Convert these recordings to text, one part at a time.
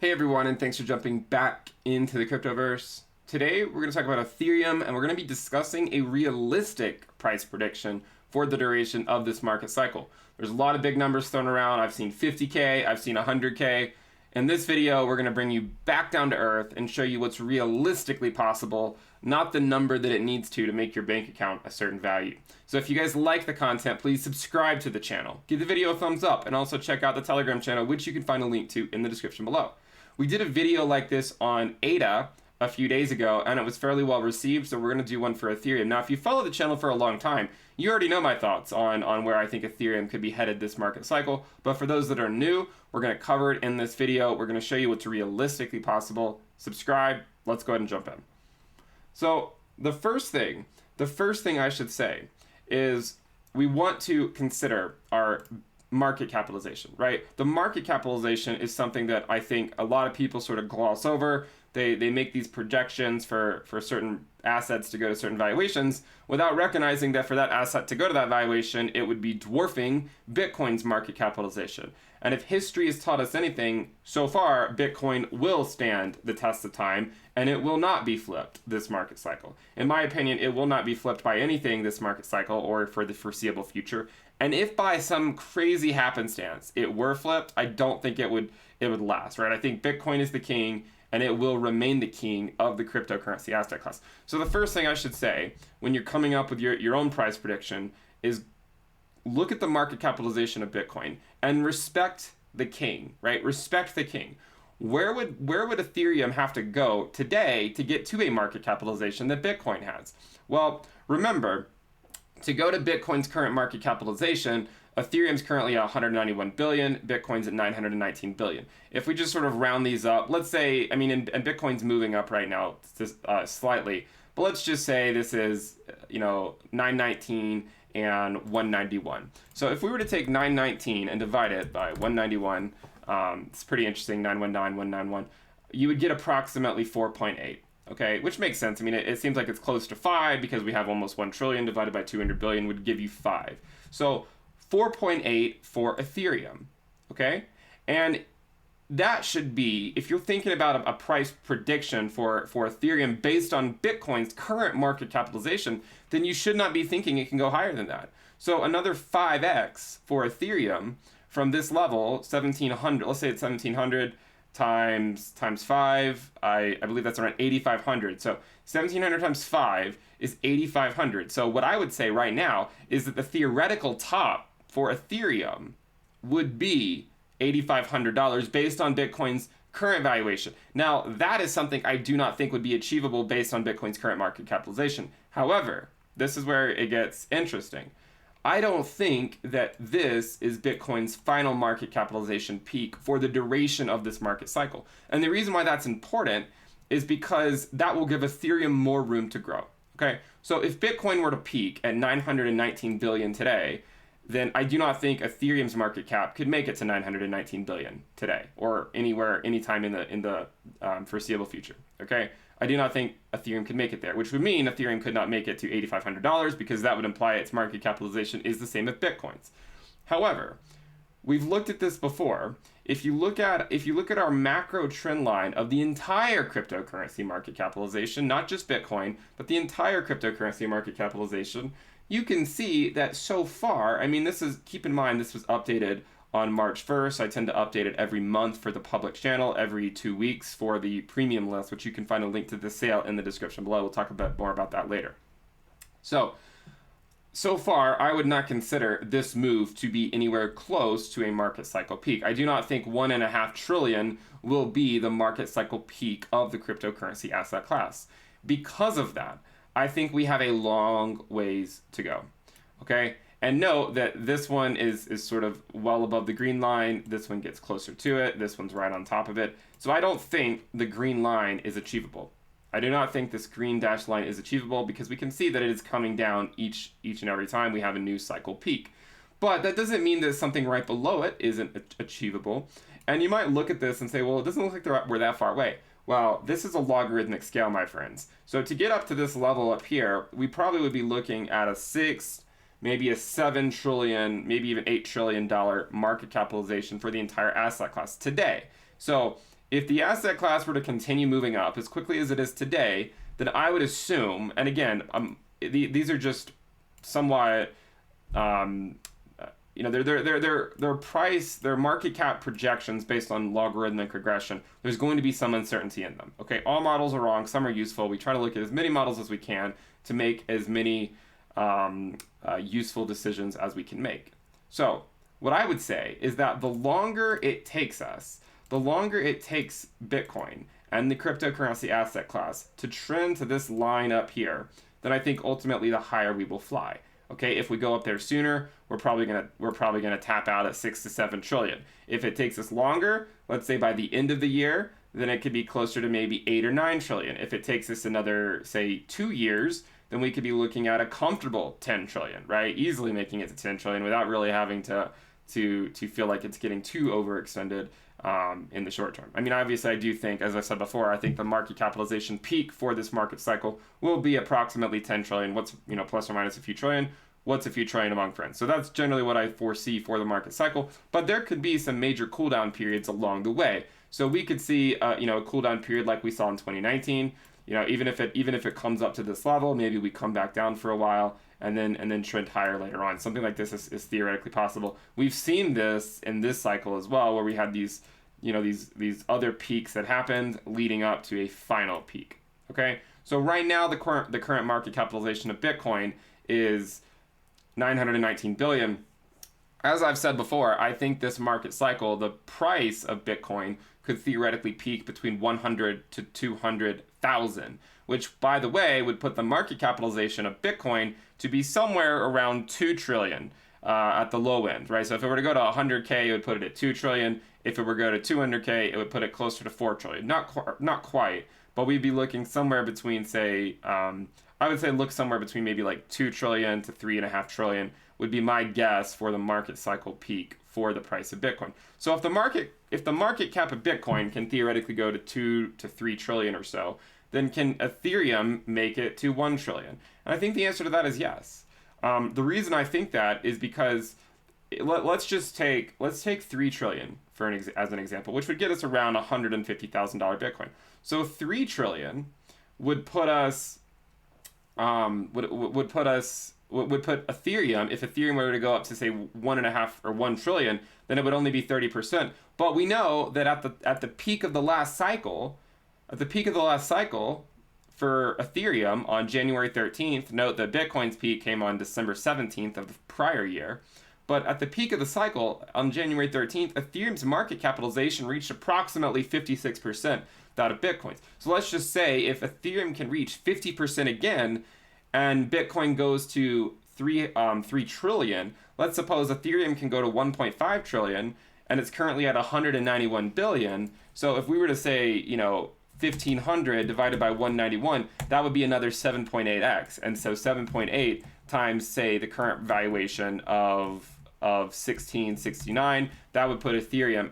Hey everyone, and thanks for jumping back into the cryptoverse. Today we're going to talk about Ethereum, and we're going to be discussing a realistic price prediction for the duration of this market cycle. There's a lot of big numbers thrown around. I've seen 50K, I've seen 100K. In this video, we're going to bring you back down to earth and show you what's realistically possible, not the number that it needs to make your bank account a certain value. So if you guys like the content, please subscribe to the channel, give the video a thumbs up, and also check out the Telegram channel, which you can find a link to in the description below. We did a video like this on ADA a few days ago, and it was fairly well received, so we're going to do one for Ethereum. Now, if you follow the channel for a long time, you already know my thoughts on where I think Ethereum could be headed this market cycle, but for those that are new, we're going to cover it in this video. We're going to show you what's realistically possible. Subscribe. Let's go ahead and jump in. So the first thing I should say is we want to consider our market capitalization, right? The market capitalization is something that I think a lot of people sort of gloss over. They make these projections for certain assets to go to certain valuations without recognizing that for that asset to go to that valuation, it would be dwarfing Bitcoin's market capitalization. And if history has taught us anything, so far, Bitcoin will stand the test of time, and it will not be flipped this market cycle. In my opinion, it will not be flipped by anything this market cycle or for the foreseeable future. And if by some crazy happenstance it were flipped, I don't think it would last, right? I think Bitcoin is the king, and it will remain the king of the cryptocurrency asset class. So the first thing I should say when you're coming up with your own price prediction is look at the market capitalization of Bitcoin and respect the king, right? Respect the king. Where would Ethereum have to go today to get to a market capitalization that Bitcoin has? Well, remember, to go to Bitcoin's current market capitalization, Ethereum's currently at 191 billion, Bitcoin's at 919 billion. If we just sort of round these up, let's say, and Bitcoin's moving up right now slightly, but let's just say this is, 919 and 191. So if we were to take 919 and divide it by 191, it's pretty interesting, 919, 191, you would get approximately 4.8. Okay, which makes sense. It seems like it's close to 5 because we have almost 1 trillion divided by 200 billion would give you 5. So 4.8 for Ethereum, okay? And that should be, if you're thinking about a price prediction for Ethereum based on Bitcoin's current market capitalization, then you should not be thinking it can go higher than that. So another 5x for Ethereum from this level, 1700, let's say it's 1700, times 5, I believe that's around 8,500. So 1,700 times 5 is 8,500. So what I would say right now is that the theoretical top for Ethereum would be $8,500 based on Bitcoin's current valuation. Now, that is something I do not think would be achievable based on Bitcoin's current market capitalization. However, this is where it gets interesting. I don't think that this is Bitcoin's final market capitalization peak for the duration of this market cycle. And the reason why that's important is because that will give Ethereum more room to grow. Okay, so if Bitcoin were to peak at 919 billion today, then I do not think Ethereum's market cap could make it to 919 billion today or anywhere, anytime in the foreseeable future. Okay, I do not think Ethereum could make it there, which would mean Ethereum could not make it to $8,500 because that would imply its market capitalization is the same as Bitcoin's. However, we've looked at this before. If you look at our macro trend line of the entire cryptocurrency market capitalization, not just Bitcoin, but the entire cryptocurrency market capitalization, you can see that so far, keep in mind, this was updated on March 1st. I tend to update it every month for the public channel, every 2 weeks for the premium list, which you can find a link to the sale in the description below. We'll talk a bit more about that later. So far, I would not consider this move to be anywhere close to a market cycle peak. I do not think 1.5 trillion will be the market cycle peak of the cryptocurrency asset class. Because of that, I think we have a long ways to go, okay? And note that this one is sort of well above the green line. This one gets closer to it. This one's right on top of it. So I don't think the green line is achievable. I do not think this green dashed line is achievable because we can see that it is coming down each and every time we have a new cycle peak. But that doesn't mean that something right below it isn't achievable. And you might look at this and say, well, it doesn't look like we're that far away. Well, this is a logarithmic scale, my friends. So to get up to this level up here, we probably would be looking at a 6, maybe a 7 trillion, maybe even $8 trillion market capitalization for the entire asset class today. So if the asset class were to continue moving up as quickly as it is today, then I would assume, and again, these are just somewhat, their price, their market cap projections based on logarithmic regression. There's going to be some uncertainty in them. Okay, all models are wrong. Some are useful. We try to look at as many models as we can to make as many useful decisions as we can make. So what I would say is that the longer it takes Bitcoin and the cryptocurrency asset class to trend to this line up here, then I think ultimately the higher we will fly. Okay, if we go up there sooner, we're probably gonna tap out at 6 to 7 trillion. If it takes us longer, let's say by the end of the year, then it could be closer to maybe 8 or 9 trillion. If it takes us another, say, 2 years, then we could be looking at a comfortable 10 trillion, right? Easily making it to 10 trillion without really having to feel like it's getting too overextended in the short term. I mean, obviously, I do think, as I said before, I think the market capitalization peak for this market cycle will be approximately 10 trillion. What's, plus or minus a few trillion? What's a few trillion among friends? So that's generally what I foresee for the market cycle. But there could be some major cooldown periods along the way. So we could see, a cooldown period like we saw in 2019. Even if it comes up to this level, maybe we come back down for a while and then trend higher later on. Something like this is theoretically possible. We've seen this in this cycle as well, where we had these other peaks that happened leading up to a final peak. Okay, so right now the current market capitalization of Bitcoin is 919 billion. As I've said before, I think this market cycle, the price of Bitcoin could theoretically peak between 100 to 200,000, which, by the way, would put the market capitalization of Bitcoin to be somewhere around 2 trillion at the low end, right? So if it were to go to 100K, it would put it at 2 trillion. If it were to go to 200K, it would put it closer to 4 trillion. Not quite, but we'd be looking somewhere between, say, I would say look somewhere between maybe like 2 trillion to 3.5 trillion would be my guess for the market cycle peak for the price of Bitcoin. So if the market cap of Bitcoin can theoretically go to 2 to 3 trillion or so, then can Ethereum make it to 1 trillion? And I think the answer to that is yes. The reason I think that is because let's take 3 trillion as an example, which would get us around $150,000 Bitcoin. So 3 trillion would put us would put Ethereum, if Ethereum were to go up to say 1.5 or 1 trillion, then it would only be 30%. But we know that at the peak of the last cycle, for Ethereum on January 13th, note that Bitcoin's peak came on December 17th of the prior year. But at the peak of the cycle on January 13th, Ethereum's market capitalization reached approximately 56% that of Bitcoin's. So let's just say if Ethereum can reach 50% again, and Bitcoin goes to 3 trillion, let's suppose Ethereum can go to 1.5 trillion, and it's currently at 191 billion. So if we were to say, 1,500 divided by 191, that would be another 7.8x. And so 7.8 times, say, the current valuation of 1669, that would put Ethereum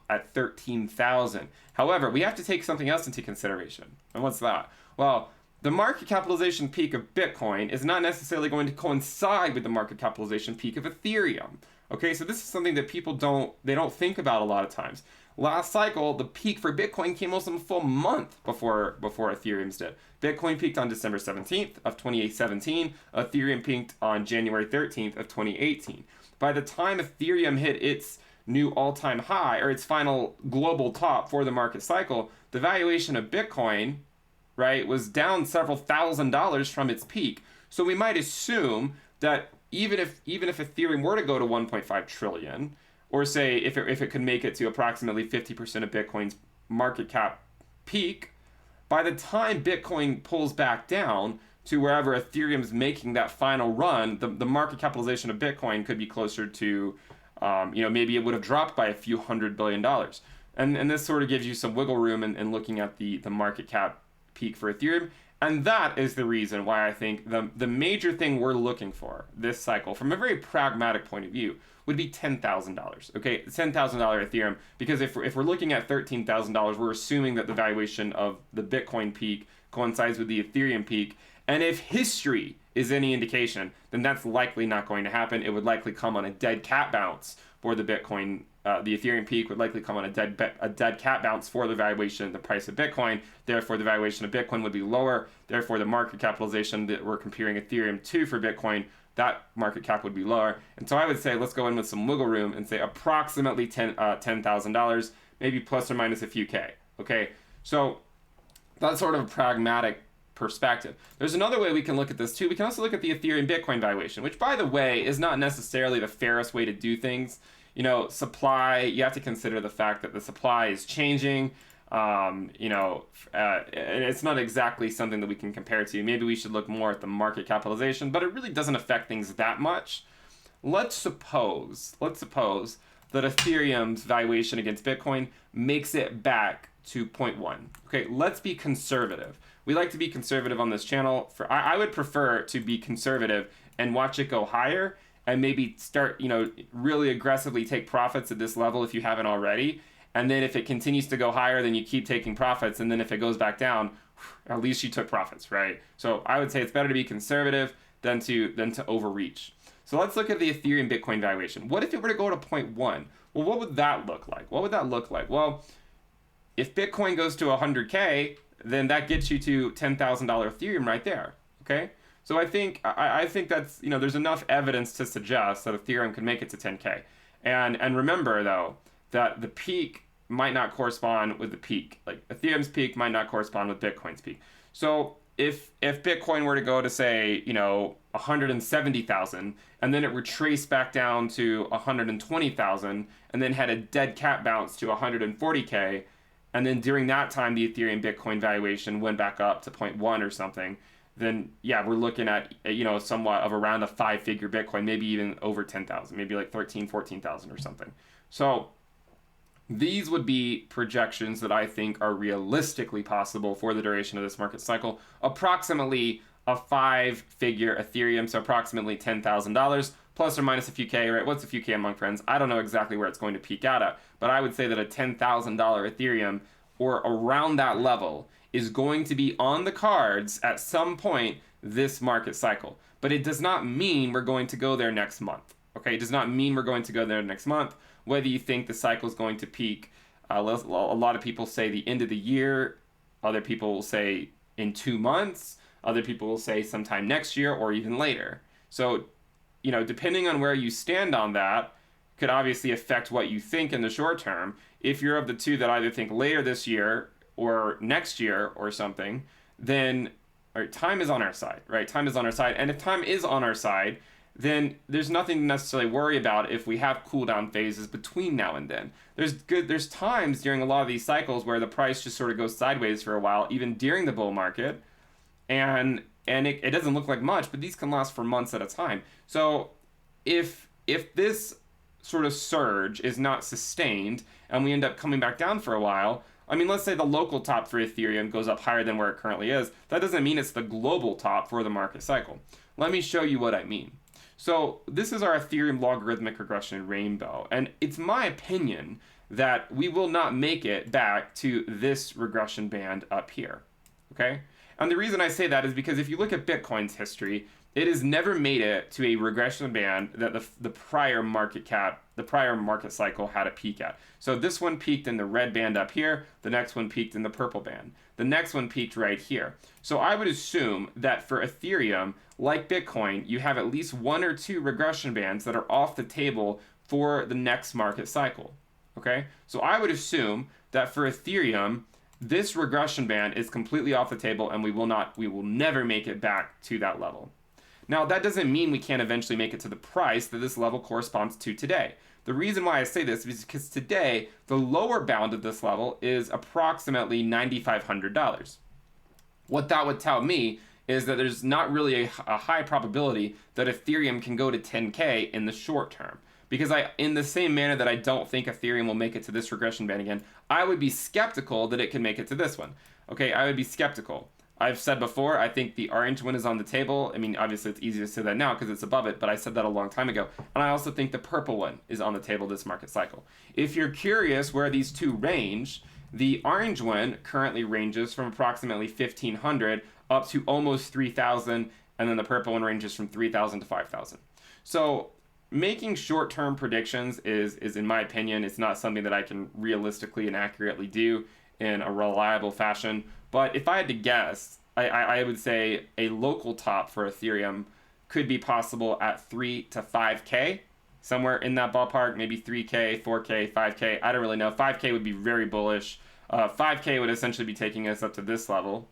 at 13,000. However, we have to take something else into consideration. And what's that? Well, the market capitalization peak of Bitcoin is not necessarily going to coincide with the market capitalization peak of Ethereum. Okay, so this is something that people don't think about a lot of times. Last cycle, the peak for Bitcoin came almost a full month before Ethereum's did. Bitcoin peaked on December 17th of 2017. Ethereum peaked on January 13th of 2018. By the time Ethereum hit its new all-time high, or its final global top for the market cycle, the valuation of Bitcoin, right, was down several $1,000s from its peak. So we might assume that even if Ethereum were to go to 1.5 trillion, or say if it could make it to approximately 50% of Bitcoin's market cap peak, by the time Bitcoin pulls back down to wherever Ethereum's making that final run, the market capitalization of Bitcoin could be closer to, maybe it would have dropped by a few $100 billion. And this sort of gives you some wiggle room in looking at the market cap peak for Ethereum. And that is the reason why I think the major thing we're looking for this cycle, from a very pragmatic point of view, would be $10,000. Okay, $10,000 Ethereum, because if we're looking at $13,000, we're assuming that the valuation of the Bitcoin peak coincides with the Ethereum peak. And if history is any indication, then that's likely not going to happen. It would likely come on a dead cat bounce for the Bitcoin. The Ethereum peak would likely come on a dead cat bounce for the valuation of the price of Bitcoin. Therefore, the valuation of Bitcoin would be lower. Therefore, the market capitalization that we're comparing Ethereum to for Bitcoin, that market cap would be lower. And so I would say let's go in with some wiggle room and say approximately $10,000, maybe plus or minus a few K. Okay, so that's sort of a pragmatic perspective. There's another way we can look at this too. We can also look at the Ethereum Bitcoin valuation, which, by the way, is not necessarily the fairest way to do things. You know, supply, you have to consider the fact that the supply is changing. And it's not exactly something that we can compare to. Maybe we should look more at the market capitalization, but it really doesn't affect things that much. Let's suppose that Ethereum's valuation against Bitcoin makes it back to 0.1. Okay, let's be conservative. We like to be conservative on this channel. I would prefer to be conservative and watch it go higher and maybe start, really aggressively take profits at this level if you haven't already. And then if it continues to go higher, then you keep taking profits. And then if it goes back down, at least you took profits, right? So I would say it's better to be conservative than to overreach. So let's look at the Ethereum Bitcoin valuation. What if it were to go to 0.1? Well, what would that look like? Well, if Bitcoin goes to 100K, then that gets you to $10,000 Ethereum right there, okay? So I think that's, there's enough evidence to suggest that Ethereum can make it to 10K. And remember, though, that the peak might not correspond with the peak. Like, Ethereum's peak might not correspond with Bitcoin's peak. So if Bitcoin were to go to, say, 170,000, and then it retraced back down to 120,000, and then had a dead cat bounce to 140K, and then during that time the Ethereum Bitcoin valuation went back up to 0.1 or something, then yeah, we're looking at, somewhat of around a 5-figure Bitcoin, maybe even over 10,000, maybe like 13,000, 14,000 or something. So these would be projections that I think are realistically possible for the duration of this market cycle. Approximately a 5-figure Ethereum, so approximately $10,000, plus or minus a few K, right? What's a few K among friends? I don't know exactly where it's going to peak out at, but I would say that a $10,000 Ethereum or around that level is going to be on the cards at some point this market cycle. But it does not mean we're going to go there next month. Okay, it does not mean we're going to go there next month. Whether you think the cycle is going to peak, a lot of people say the end of the year. Other people will say in 2 months. Other people will say sometime next year or even later. So, depending on where you stand on that, could obviously affect what you think in the short term. If you're of the two that either think later this year or next year or something, then time is on our side, right? Time is on our side. And if time is on our side, then there's nothing to necessarily worry about if we have cool down phases between now and then. There's times during a lot of these cycles where the price just sort of goes sideways for a while, even during the bull market, and it doesn't look like much, but these can last for months at a time. So if this sort of surge is not sustained and we end up coming back down for a while, let's say the local top for Ethereum goes up higher than where it currently is. That doesn't mean it's the global top for the market cycle. Let me show you what I mean. So this is our Ethereum logarithmic regression rainbow, and it's my opinion that we will not make it back to this regression band up here, okay? And the reason I say that is because if you look at Bitcoin's history, it has never made it to a regression band that the prior market cycle had a peak at. So this one peaked in the red band up here, the next one peaked in the purple band. The next one peaked right here. So I would assume that for Ethereum, like Bitcoin, you have at least 1 or 2 regression bands that are off the table for the next market cycle, okay? So I would assume that for Ethereum, this regression band is completely off the table and we will never make it back to that level. Now, that doesn't mean we can't eventually make it to the price that this level corresponds to today. The reason why I say this is because today, the lower bound of this level is approximately $9,500. What that would tell me is that there's not really a high probability that Ethereum can go to 10K in the short term. Because in the same manner that I don't think Ethereum will make it to this regression band again, I would be skeptical that it can make it to this one. Okay, I would be skeptical. I've said before, I think the orange one is on the table. Obviously it's easy to say that now because it's above it, but I said that a long time ago. And I also think the purple one is on the table this market cycle. If you're curious where these two range, the orange one currently ranges from approximately 1,500 up to almost 3,000, and then the purple one ranges from 3,000 to 5,000. So making short-term predictions is in my opinion, it's not something that I can realistically and accurately do in a reliable fashion. But if I had to guess, I would say a local top for Ethereum could be possible at 3 to 5K, somewhere in that ballpark, maybe 3K, 4K, 5K. I don't really know. 5K would be very bullish. 5K would essentially be taking us up to this level.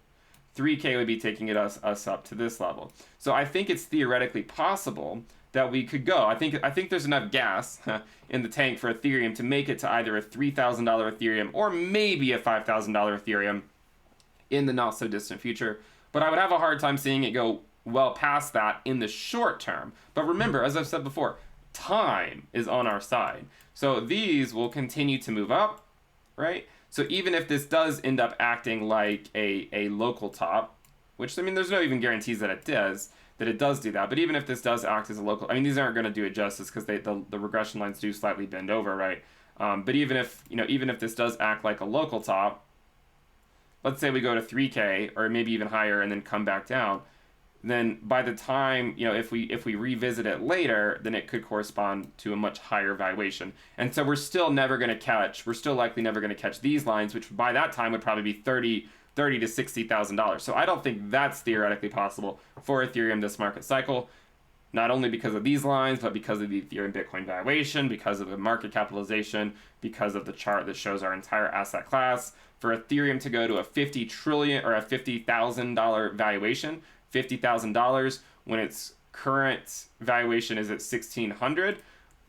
3K would be taking us up to this level. So I think it's theoretically possible that we could go. I think there's enough gas in the tank for Ethereum to make it to either a $3,000 Ethereum or maybe a $5,000 Ethereum in the not so distant future. But I would have a hard time seeing it go well past that in the short term. But remember, as I've said before, time is on our side. So these will continue to move up, right? So even if this does end up acting like a local top, which, I mean, there's no even guarantees that it does do that. But even if this does act as a local, I mean, these aren't going to do it justice because the regression lines do slightly bend over, right? But even if this does act like a local top, let's say we go to 3K or maybe even higher and then come back down, then by the time, if we revisit it later, then it could correspond to a much higher valuation. And so we're still likely never going to catch these lines, which by that time would probably be $30,000 to $60,000. So I don't think that's theoretically possible for Ethereum this market cycle, not only because of these lines, but because of the Ethereum Bitcoin valuation, because of the market capitalization, because of the chart that shows our entire asset class. For Ethereum to go to a $50 trillion or a $50,000 valuation, $50,000 when its current valuation is at 1,600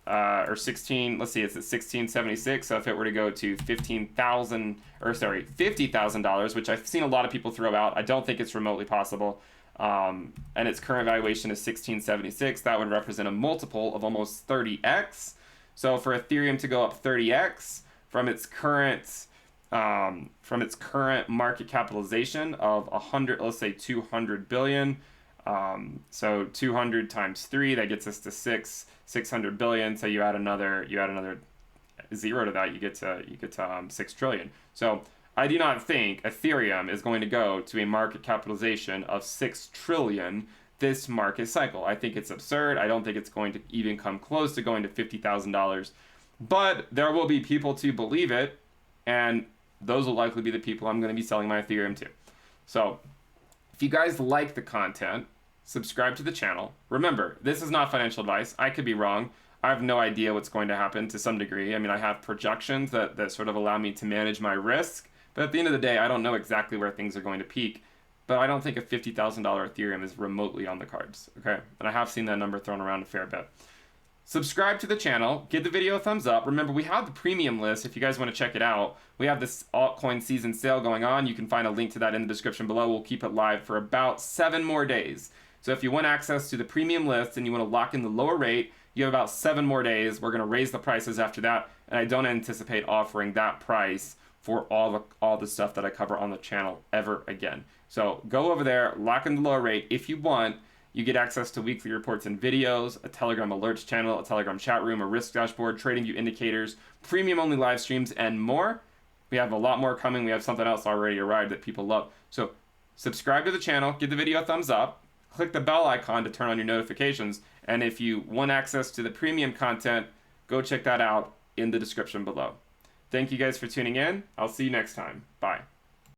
or 16. Let's see, it's at 1,676. So if it were to go to $50,000, which I've seen a lot of people throw out, I don't think it's remotely possible. And its current valuation is 1,676. That would represent a multiple of almost 30x. So for Ethereum to go up 30x from its current market capitalization of 200 billion. So 200 times 3, that gets us to 600 billion. So you add another zero to that, you get to 6 trillion. So I do not think Ethereum is going to go to a market capitalization of 6 trillion this market cycle. I think it's absurd. I don't think it's going to even come close to going to $50,000. But there will be people to believe it, and those will likely be the people I'm going to be selling my Ethereum to. So if you guys like the content, subscribe to the channel. Remember, this is not financial advice. I could be wrong. I have no idea what's going to happen to some degree. I mean, I have projections that sort of allow me to manage my risk. But at the end of the day, I don't know exactly where things are going to peak. But I don't think a $50,000 Ethereum is remotely on the cards. Okay? And I have seen that number thrown around a fair bit. Subscribe to the channel, give the video a thumbs up. Remember, we have the premium list if you guys want to check it out. We have this altcoin season sale going on. You can find a link to that in the description below. We'll keep it live for about 7 more days. So if you want access to the premium list and you want to lock in the lower rate, you have about 7 more days. We're going to raise the prices after that, and I don't anticipate offering that price for all the stuff that I cover on the channel ever again. So go over there, lock in the lower rate if you want. You get access to weekly reports and videos, a Telegram alerts channel, a Telegram chat room, a risk dashboard, trading view indicators, premium-only live streams, and more. We have a lot more coming. We have something else already arrived that people love. So subscribe to the channel, give the video a thumbs up, click the bell icon to turn on your notifications, and if you want access to the premium content, go check that out in the description below. Thank you guys for tuning in. I'll see you next time. Bye.